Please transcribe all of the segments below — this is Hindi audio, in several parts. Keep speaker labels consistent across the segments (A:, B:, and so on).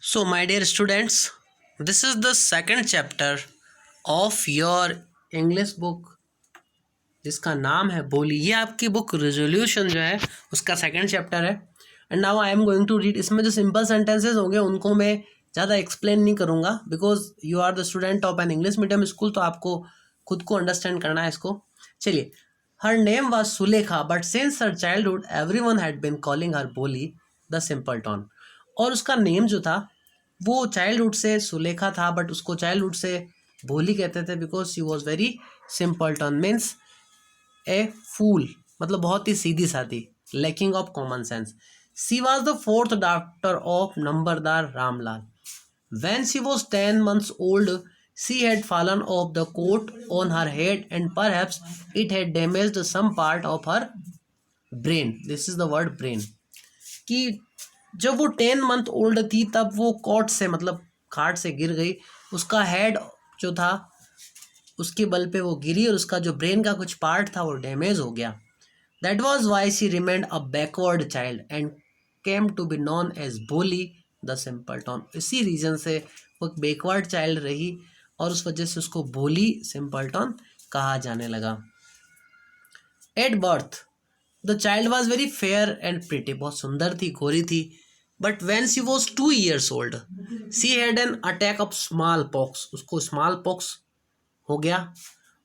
A: So, my dear students, this is the second chapter of your English book जिसका नाम है बोली। ये आपकी बुक रेजोल्यूशन जो है उसका सेकंड चैप्टर है। And now I am going to read. इसमें जो सिंपल सेंटेंसेस होंगे उनको मैं ज़्यादा एक्सप्लेन नहीं करूँगा because you are the student of an English medium school, तो आपको खुद को अंडरस्टैंड करना है इसको। चलिए, हर name was Sulekha but since her childhood everyone had been calling her Bholi the simple ton. और उसका नेम जो था वो चाइल्डहुड से सुलेखा था बट उसको चाइल्डहुड से भोली कहते थे because she was very simple term means a fool, मतलब बहुत ही सीधी सादी, lacking of common sense. She was the fourth daughter of नंबरदार Ramlal. When she was 10 months old, she had fallen off the coat on her head and perhaps it had damaged some part of her brain. This is the word brain. कि जब वो 10 month old थी तब वो कोट से मतलब खाट से गिर गई, उसका हेड जो था उसके बल पे वो गिरी और उसका जो ब्रेन का कुछ पार्ट था वो डैमेज हो गया। That was why she remained a backward child and came to be known as Bholi the simpleton. इसी रीजन से वो एक बैकवर्ड चाइल्ड रही और उस वजह से उसको बोली सिंपल टॉन कहा जाने लगा। At birth the child was very fair and pretty, बहुत सुंदर थी, गोरी थी। But when she was 2 years old she had an attack of smallpox, उसको स्मॉल पॉक्स हो गया।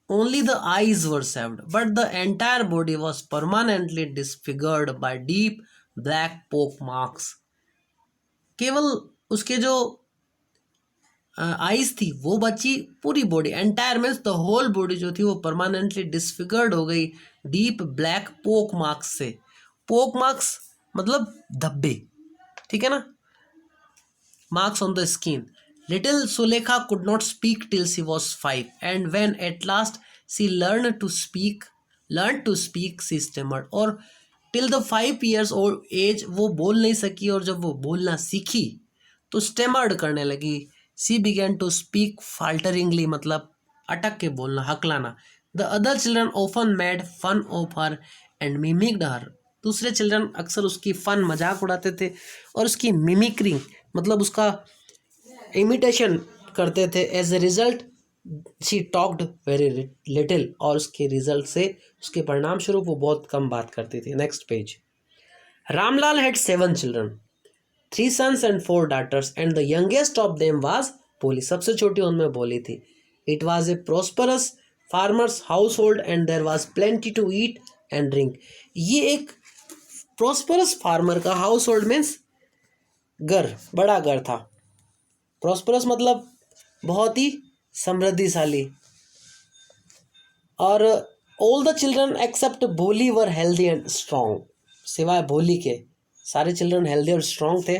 A: Only the eyes were saved but the entire body was permanently disfigured by deep black pock marks. केवल उसके जो आईज थी वो बची, पूरी body entire means the whole body जो थी वो परमानेंटली डिसफिगर्ड हो गई डीप ब्लैक पोक मार्क्स से। पोक मार्क्स मतलब धब्बे, ठीक है ना, marks on the skin. Little Sulekha could not speak till she was 5, and when at last she learned to speak, she stammered. और till the 5 years old age वो बोल नहीं सकी और जब वो बोलना सीखी तो स्टेमर्ड करने लगी। She began to speak falteringly, मतलब अटक के बोलना, हकलाना। The other children often made fun of her and mimicked her. दूसरे चिल्ड्रन अक्सर उसकी फन मजाक उड़ाते थे और उसकी मिमिक्री मतलब उसका इमिटेशन करते थे। As a result she talked very little, और उसके रिजल्ट से, उसके परिणाम स्वरूप वो बहुत कम बात करती थी। Next page. Ramlal had 7 children, 3 sons and 4 daughters, and the youngest of them was बोली, सबसे छोटी उनमें बोली थी। It was a prosperous farmer's household and there was plenty to eat and drink. ये एक प्रोस्परस फार्मर का हाउस होल्ड मीन्स घर, बड़ा घर था। प्रोस्परस मतलब बहुत ही समृद्धिशाली। और ऑल द चिल्ड्रन एक्सेप्ट भोली वर हेल्दी एंड स्ट्रॉन्ग, सिवाय भोली के सारे चिल्ड्रन हेल्दी और स्ट्रॉन्ग थे।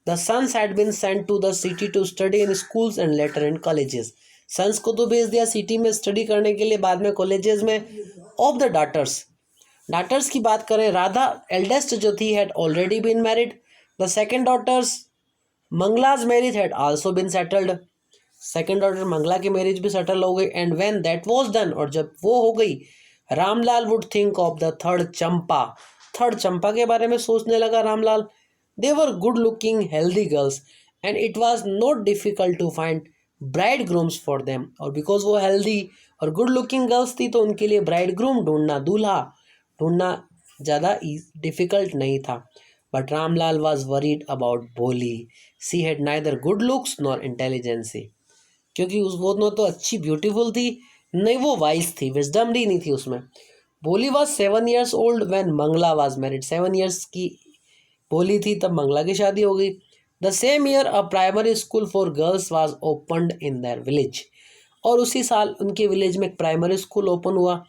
A: The sons had been sent to the city to study in schools and later in colleges. Sons को तो भेज दिया सिटी में स्टडी करने के लिए, बाद में कॉलेजेस में। ऑफ द डाटर्स की बात करें, राधा एल्डेस्ट जो थी had already been married. The second daughters Mangala's marriage had also been settled, second daughter Mangala की मैरिज भी सेटल हो गई। And when that was done, और जब वो हो गई, Ramlal would think of the third Champa के बारे में सोचने लगा Ramlal. They were good looking healthy girls and it was not difficult to find bride grooms for them. और बिकॉज वो हेल्दी और गुड लुकिंग गर्ल्स थी तो उनके लिए ब्राइड ग्रूम ढूंढना, दूल्हा ढूंढना ज़्यादा डिफिकल्ट नहीं था। But Ramlal was worried about Bholi. She had neither good looks nor intelligency, क्योंकि वो न तो अच्छी ब्यूटीफुल थी, नहीं वो वाइज थी, विजडम भी नहीं थी उसमें। Bholi was 7 years old when Mangala was married. 7 years की भोली थी तब मंगला की शादी हो गई। The same year a primary school for girls was opened in their village, और उसी साल उनके विलेज में एक प्राइमरी स्कूल ओपन हुआ।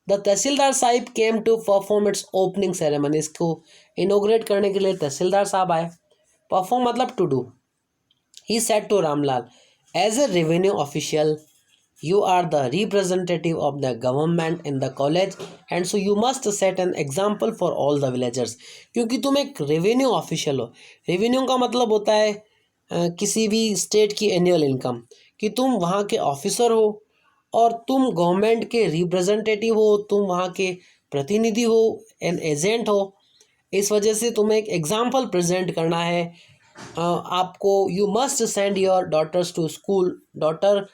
A: The tahsildar sahib came to perform its opening ceremony, इसको इनोग्रेट करने के लिए तहसीलदार साहब आए। परफॉर्म मतलब to do. He said to Ramlal, as a revenue official you are the representative of the government in the college and so you must set an example for all the villagers। क्योंकि तुम एक रेवेन्यू ऑफिशियल हो। रेवेन्यू का मतलब होता है किसी भी स्टेट की एनुअल इनकम, कि तुम वहाँ के ऑफिसर हो और तुम गवर्नमेंट के रिप्रेजेंटेटिव हो, तुम वहाँ के प्रतिनिधि हो, एन एजेंट हो। इस वजह से तुम्हें एक एग्जाम्पल प्रेजेंट करना है आपको you must send your daughters to school, daughter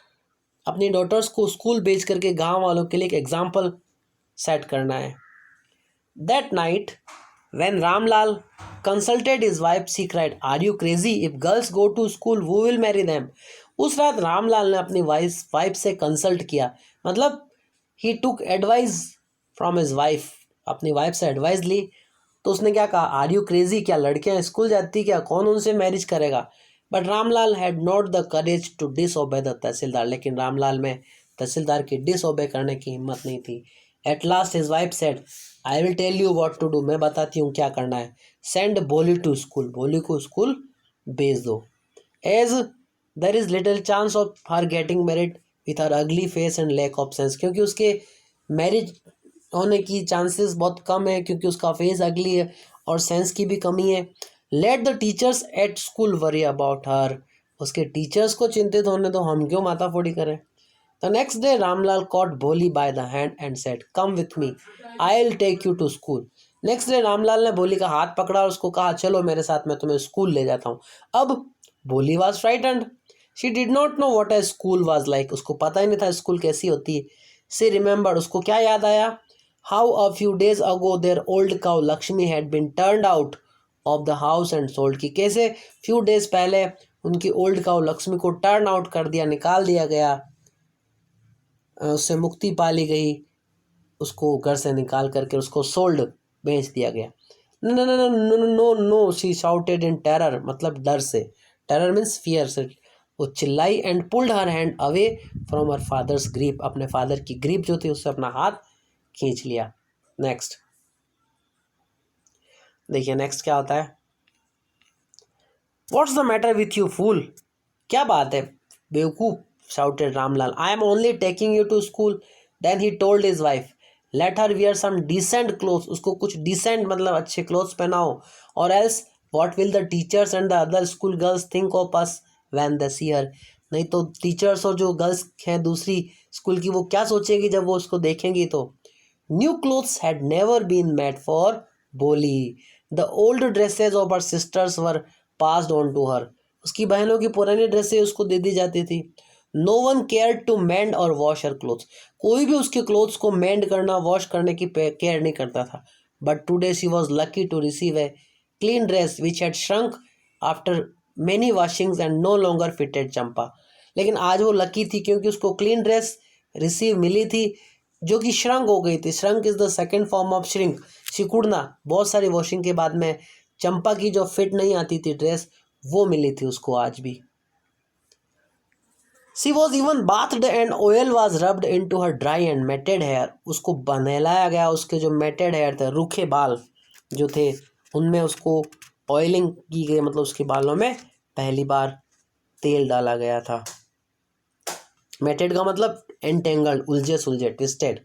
A: अपनी डॉटर्स को स्कूल भेज करके गांव वालों के लिए एक एग्जाम्पल सेट करना है. That night when Ramlal consulted his wife she cried, are you crazy, if girls go to school who will marry them. उस रात रामलाल ने अपनी वाइफ से कंसल्ट किया, मतलब ही टुक एडवाइस फ्रॉम हिज वाइफ, अपनी वाइफ से एडवाइस ली. तो उसने क्या कहा, आर यू क्रेजी, क्या लड़कियां स्कूल जाती, क्या कौन उनसे मैरिज करेगा. But Ramlal had not the courage to disobey the tehsildar, लेकिन रामलाल में तहसीलदार की डिसओबे करने की हिम्मत नहीं थी. At last his wife said, I will tell you what to do, मैं बताती हूँ क्या करना है. सेंड भोली टू स्कूल, भोली को स्कूल भेज दो. As there is little chance of her getting married with her ugly face and lack of sense, क्योंकि उसके मैरिज होने की चांसेस बहुत कम है क्योंकि उसका फेस अगली है और सेंस की भी कमी है. Let the teachers at school worry about her, उसके टीचर्स को चिंतित होने दो, हम क्यों माथा फोड़ी करें. The next day Ramlal caught Bholi by the hand and said, come with me, I will take you to school. Next day Ramlal ने भोली का हाथ पकड़ा और उसको कहा, चलो मेरे साथ, मैं तुम्हें स्कूल ले जाता हूँ. अब भोली was frightened, she did not know what A school was like, उसको पता ही नहीं था स्कूल कैसी होती है. सी रिमेंबर्ड, उसको क्या याद आया, how a few days ago their old cow Lakshmi had been turned out of the house and sold, की कैसे फ्यू डेज पहले उनकी ओल्ड काउ लक्ष्मी को टर्न आउट कर दिया, निकाल दिया गया, उससे मुक्ति पा ली गई, उसको घर से निकाल करके उसको सोल्ड, बेच दिया गया. No no no no no no no, she shouted in terror, मतलब डर से, टेरर मीन्स फियर से, वो चिल्लाई. And pulled her hand away from her father's grip, अपने फादर की ग्रीप जो थी उससे अपना हाथ खींच लिया. नेक्स्ट देखिए नेक्स्ट क्या होता है, what's the matter with you fool, क्या बात है बेवकूफ, shouted Ramlal, I am only taking you to school. Then he told his wife, let her wear some decent clothes, उसको कुछ डिसेंट मतलब अच्छे क्लोथ्स पहनाओ, और else what will the teachers and the other school girls think of us when they see her, नहीं तो टीचर्स और जो गर्ल्स हैं दूसरी स्कूल की वो क्या सोचेगी जब वो उसको देखेंगी. तो new clothes had never been made for Bholi, the old dresses of her sisters were passed on to her, उसकी बहनों की पुरानी ड्रेसें उसको दे दी जाती थी. No one care to mend और वॉश हर क्लोथ्स, कोई भी उसके क्लोथ्स को मेंड करना वॉश करने की केयर नहीं करता था. But today she was lucky to receive a clean dress which had shrunk after many washings and no longer fitted Champa, लेकिन आज वो लकी थी क्योंकि उसको क्लीन ड्रेस रिसीव मिली थी जो कि श्रंक हो गई थी. Shrunk is the second form of shrink, सिकुड़ना, बहुत सारी वॉशिंग के बाद में चंपा की जो फिट नहीं आती थी ड्रेस वो मिली थी उसको आज भी. She was even bathed and oil was rubbed into her dry and matted hair, उसको नहलाया गया, उसके जो मेटेड हेयर थे, रूखे बाल जो थे उनमें उसको ऑयलिंग की गई, मतलब उसके बालों में पहली बार तेल डाला गया था. मेटेड का मतलब एंटेंगल्ड, उलझे सुलझे, twisted.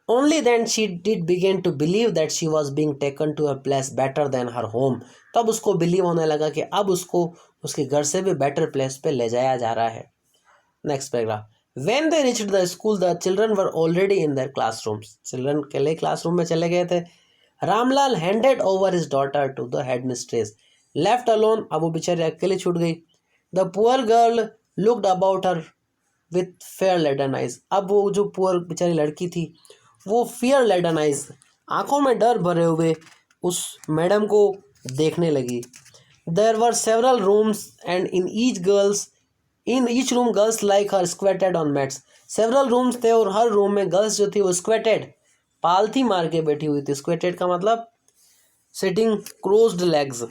A: Only then she did begin to believe that she was being taken to a place better than her home. तब उसको बिलीव होने लगा कि अब उसको उसके घर से भी बेटर प्लेस पे ले जाया जा रहा है. Next paragraph, When they reached the school, the children were already in their classrooms. Children के लिए क्लासरूम में चले गए थे. Ramlal handed over his daughter to the headmistress. Left alone, अब वो बेचारी अकेले छूट गई. The poor girl looked about her with fear laden eyes. अब वो जो पुअर बेचारी लड़की थी वो फियर लेडन आइज, आंखों में डर भरे हुए उस मैडम को देखने लगी. There were several rooms and in each room girls like her squatted on mats. Several rooms थे और हर रूम में गर्ल्स जो थी वो स्क्वेटेड, पालथी मार के बैठी हुई थी. स्क्वेटेड का मतलब सिटिंग क्रोज्ड लेग्स,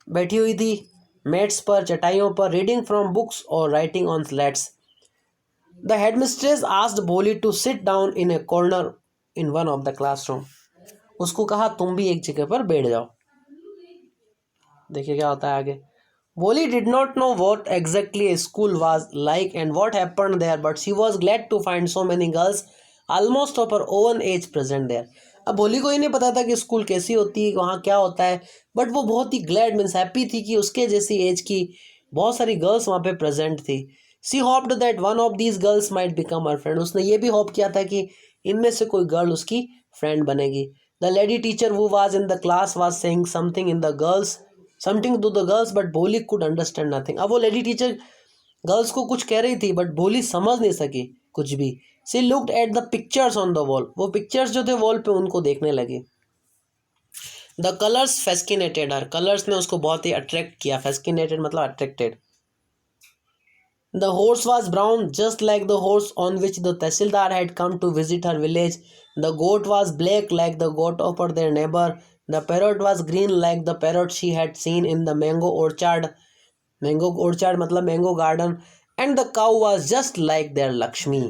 A: बैठी हुई थी मैट्स पर, चटाइयों पर, रीडिंग फ्रॉम बुक्स और writing on slates. The headmistress asked Boli to sit down in a corner in one of the classroom. उसको कहा तुम भी एक जगह पर बैठ जाओ. देखिए क्या होता है आगे. Boli did not know what exactly a school was like and what happened there, but she was glad to find so many girls almost of her own age present there. अब भोली को ही नहीं पता था कि स्कूल कैसी होती है, वहाँ क्या होता है, बट वो बहुत ही ग्लैड मीन्स हैप्पी थी कि उसके जैसी एज की बहुत सारी गर्ल्स वहाँ पे प्रेजेंट थी. She hoped that one of these girls might become her friend, उसने ये भी होप किया था कि इनमें से कोई गर्ल उसकी फ्रेंड बनेगी. The lady teacher who was in the class was saying something to the girls, but Bholi could understand nothing. अब वो लेडी टीचर गर्ल्स को कुछ कह रही थी, बट भोली समझ नहीं सकी कुछ भी. She looked at the pictures on the wall. वो पिक्चर्स जो थे वॉल पे उनको देखने लगी. The colors fascinated her. Colours ने उसको बहुत ही अट्रैक्ट किया. Fascinated मतलब attracted. The horse was brown, just like the horse on which the Tahsildar had come to visit her village. The goat was black, like the goat of their neighbor. The parrot was green, like the parrot she had seen in the mango orchard. Mango orchard मतलब mango garden. And the cow was just like their Lakshmi.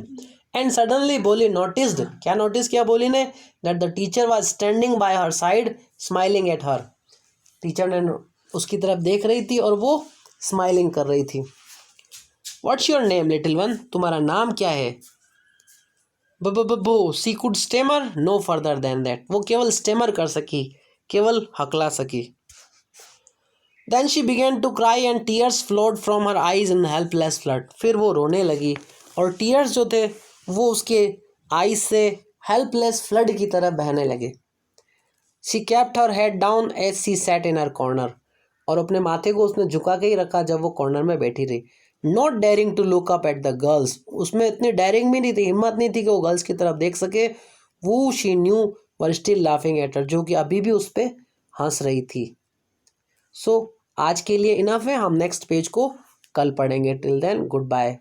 A: And suddenly Boli noticed, क्या notice किया बोली ने, that the teacher was standing by her side, smiling at her. Teacher ने उसकी तरफ देख रही थी और वो स्माइलिंग कर रही थी. What's your name, little one? तुम्हारा नाम क्या है? बो she could stammer no further than that. वो केवल स्टेमर कर सकी, केवल हकला सकी. Then she began to cry and tears flowed from her eyes in helpless flood. फिर वो रोने लगी और टीयर्स जो थे वो उसके आईज से हेल्पलेस फ्लड की तरह बहने लगे. She kept her head down as she sat in her corner. और अपने माथे को उसने झुका के ही रखा जब वो कॉर्नर में बैठी रही. Not daring to look up at the girls. उसमें इतनी डेयरिंग भी नहीं थी, हिम्मत नहीं थी कि वो गर्ल्स की तरफ देख सके. वो she knew were still laughing at her, जो कि अभी भी उस पर हंस रही थी. सो आज के लिए इनफ है. हम नेक्स्ट पेज को कल पढ़ेंगे. Till then good bye.